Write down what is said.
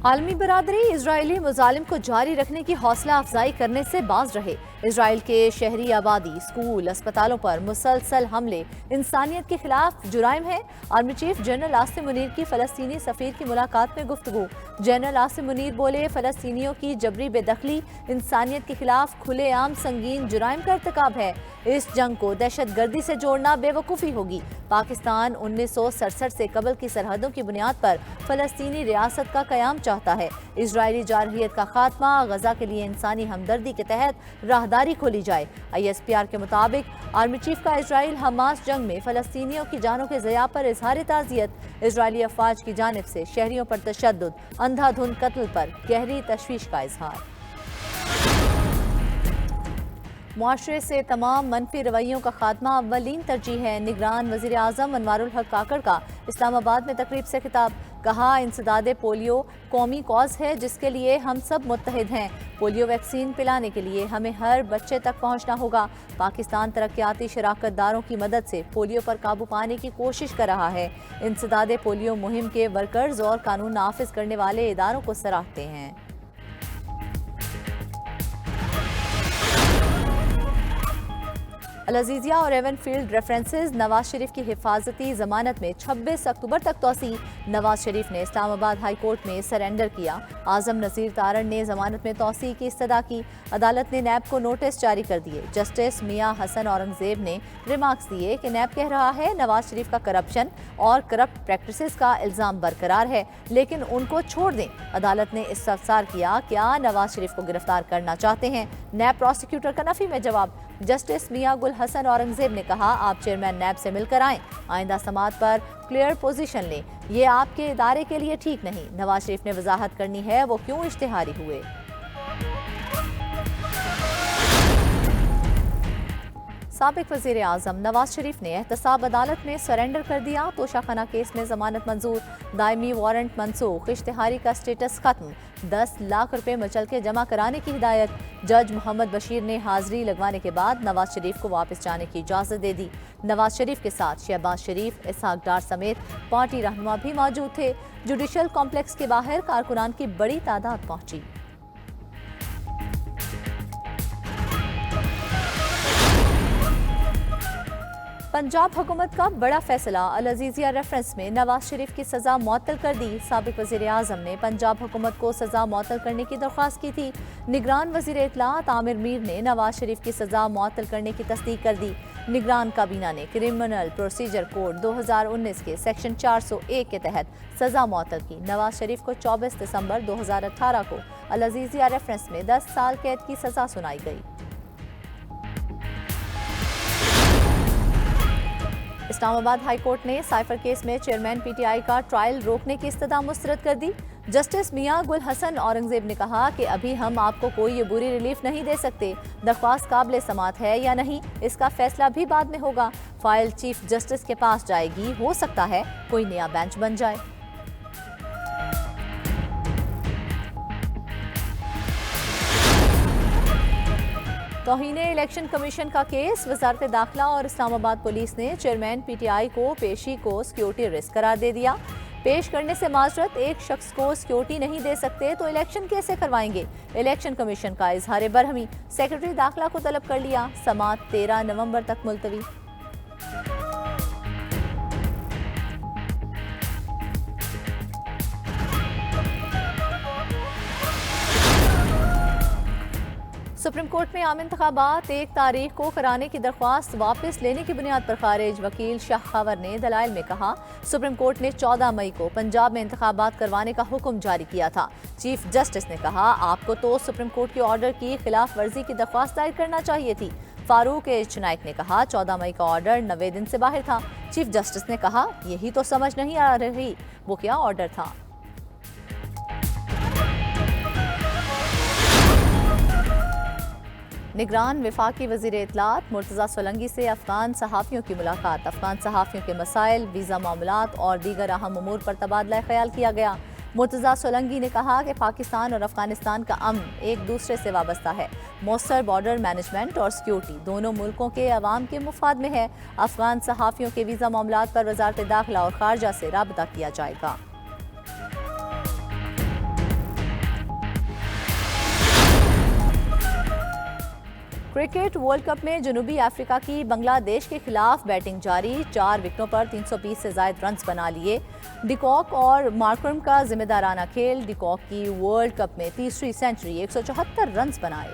आलमी बरादरी इजरायली मुजालिम को जारी रखने की हौसला अफजाई करने से बाज रहे। इसराइल के शहरी आबादी, स्कूल, अस्पतालों पर मुसलसल हमले इंसानियत के खिलाफ जुराइम है। Army chief general Asim Munir की फलस्तीनी सफीर की मुलाकात में गुफ्तगू। जनरल आसिम मुनीर बोले, फलस्तीनियों की जबरी बेदखली इंसानियत के खिलाफ खुलेआम संगीन जुराइम का इर्तिकाब है। इस जंग को दहशत गर्दी से जोड़ना बेवकूफ़ी होगी। पाकिस्तान 1967 से कबल की सरहदों की बुनियाद पर फलस्तीनी रियासत का कयाम चाहता है। इजरायली जारहियत का खात्मा, गजा के लिए इंसानी हमदर्दी के तहत राहदारी खोली जाए। ISPR के मुताबिक आर्मी चीफ का इजराइल हमास जंग में फलस्तीनियों की जानों के ज़या पर इजहार ताज़ियत। इजरायली अफवाज की जानिब से शहरियों पर तशद्दुद, अंधाधुंध कत्ल पर गहरी तशवीश का इजहार। मुआशरे से तमाम मनफी रवैयों का खात्मा अव्वलीन तरजीह है। निगरान वज़ीर आज़म अनवारुल हक काकड़ का इस्लामाबाद में तकरीब से खिताब। कहा, इंसदादे पोलियो कौमी कॉज है जिसके लिए हम सब मुत्तहिद हैं। पोलियो वैक्सीन पिलाने के लिए हमें हर बच्चे तक पहुंचना होगा। पाकिस्तान तरक्याती शराकतदारों की मदद से पोलियो पर काबू पाने की कोशिश कर रहा है। इंसदादे पोलियो मुहिम के वर्कर्स और कानून नाफिज करने वाले इदारों को सराहते हैं। अल-अज़ीज़िया और Avon field references Nawaz Sharif की हिफाजती जमानत में 26 अक्टूबर तक तोसी। नवाज शरीफ ने इस्लामाबाद हाई कोर्ट में सरेंडर किया। आजम नज़ीर तारण ने जमानत में तोसी की इस्तदा की। अदालत ने नैब को नोटिस जारी कर दिए। जस्टिस मियां हसन औरंगजेब ने रिमार्क्स दिए कि नैब कह रहा है नवाज शरीफ का करप्शन और करप्ट प्रैक्टिसेस का इल्ज़ाम बरकरार है, लेकिन उनको छोड़ दें। अदालत ने इस्तफसार किया, क्या नवाज शरीफ को गिरफ्तार करना चाहते हैं? नैब प्रोसिक्यूटर का नफी में जवाब। जस्टिस मियां गुल हसन औरंगजेब ने कहा, आप चेयरमैन नैब से मिलकर आएं, आइंदा समात पर क्लियर पोजीशन लें, ये आपके इदारे के लिए ठीक नहीं। नवाज शरीफ ने वजाहत करनी है वो क्यों इश्तिहारी हुए। साबिक वज़ीर आज़म नवाज शरीफ ने एहतसाब अदालत में सरेंडर कर दिया। तोशाखाना केस में जमानत मंजूर, दायमी वारंट मनसूख, इश्तिहारी का स्टेटस खत्म, 10 लाख रुपए मचल के जमा कराने की हिदायत। जज मोहम्मद बशीर ने हाजिरी लगवाने के बाद नवाज शरीफ को वापस जाने की इजाज़त दे दी। नवाज शरीफ के साथ शहबाज शरीफ, इसहाक डार समेत पार्टी रहनुमा भी मौजूद थे। जुडिशल कॉम्प्लेक्स के बाहर कारकुनान की बड़ी तादाद पहुंची। पंजाब हुकूमत का बड़ा फैसला, अल-अज़ीज़िया रेफरेंस में नवाज शरीफ की सज़ा मुअत्तल कर दी। साबिक वज़ीर आज़म ने पंजाब हुकूमत को सज़ा मुअत्तल करने की दरख्वास्त की थी। निगरान वज़ीर इत्तलात आमिर मीर ने नवाज शरीफ की सज़ा मुअत्तल करने की तस्दीक कर दी। निगरान काबीना ने क्रिमिनल प्रोसीजर कोड 2019 के सेक्शन 401 के तहत सज़ा मुअत्तल की। नवाज शरीफ को 24 दिसंबर 2018 को अल-अज़ीज़िया रेफरेंस में 10 साल कैद की सज़ा सुनाई गई। इस्लामाबाद हाई कोर्ट ने साइफर केस में चेयरमैन PTI का ट्रायल रोकने की इस्तदा मुस्तरद कर दी। जस्टिस मियां गुल हसन औरंगजेब ने कहा कि अभी हम आपको कोई बुरी रिलीफ नहीं दे सकते। दरख्वास्त काबिल समात है या नहीं, इसका फैसला भी बाद में होगा। फाइल चीफ जस्टिस के पास जाएगी, हो सकता है कोई नया बेंच बन जाए। तौहीन इलेक्शन कमीशन का केस, वजारत दाखिला और इस्लामाबाद पुलिस ने चेयरमैन PTI को पेशी को सिक्योरिटी रिस्क करार दे दिया। पेश करने से माजरत, एक शख्स को सिक्योरिटी नहीं दे सकते तो इलेक्शन कैसे करवाएंगे। इलेक्शन कमीशन का इजहार बरहमी, सेक्रेटरी दाखिला को तलब कर लिया। समात 13 नवंबर तक मुलतवी। सुप्रीम कोर्ट में आम इंतखाबात 1 तारीख को कराने की दरख्वास्त वापस लेने की बुनियाद पर खारिज। वकील शाह खवर ने दलाइल में कहा, सुप्रीम कोर्ट ने 14 मई को पंजाब में इंतखाबात करवाने का हुक्म जारी किया था। चीफ जस्टिस ने कहा, आपको तो सुप्रीम कोर्ट के ऑर्डर की खिलाफ वर्जी की दरख्वास्त दायर करना चाहिए थी। फारूक एच नाइक ने कहा, 14 मई का ऑर्डर 90 दिन से बाहर था। चीफ जस्टिस ने कहा, यही तो समझ नहीं आ रही वो क्या ऑर्डर था। निगरान वफाकी वज़ीर इत्तलात मुर्तज़ा सोलंकी से अफगान सहाफ़ियों की मुलाकात। अफगान सहाफ़ियों के मसाइल, वीज़ा मामलात और दीगर अहम उमूर पर तबादला ख्याल किया गया। मुर्तज़ा सोलंकी ने कहा कि पाकिस्तान और अफगानिस्तान का अमन एक दूसरे से वाबस्ता है। मौसर बॉर्डर मैनेजमेंट और सिक्योरिटी दोनों मुल्कों के अवाम के मुफाद में है। अफगान सहाफ़ियों के वीज़ा मामलात पर वज़ारत दाखिला और खारजा से राबता किया जाएगा। क्रिकेट वर्ल्ड कप में जनूबी अफ्रीका की बांग्लादेश के खिलाफ बैटिंग जारी। 4 विकेटों पर 320 से ज्यादा रन्स बना लिए। डिकॉक और मार्करम का जिम्मेदाराना खेल। डिकॉक की वर्ल्ड कप में तीसरी सेंचुरी, 174 रन्स बनाए।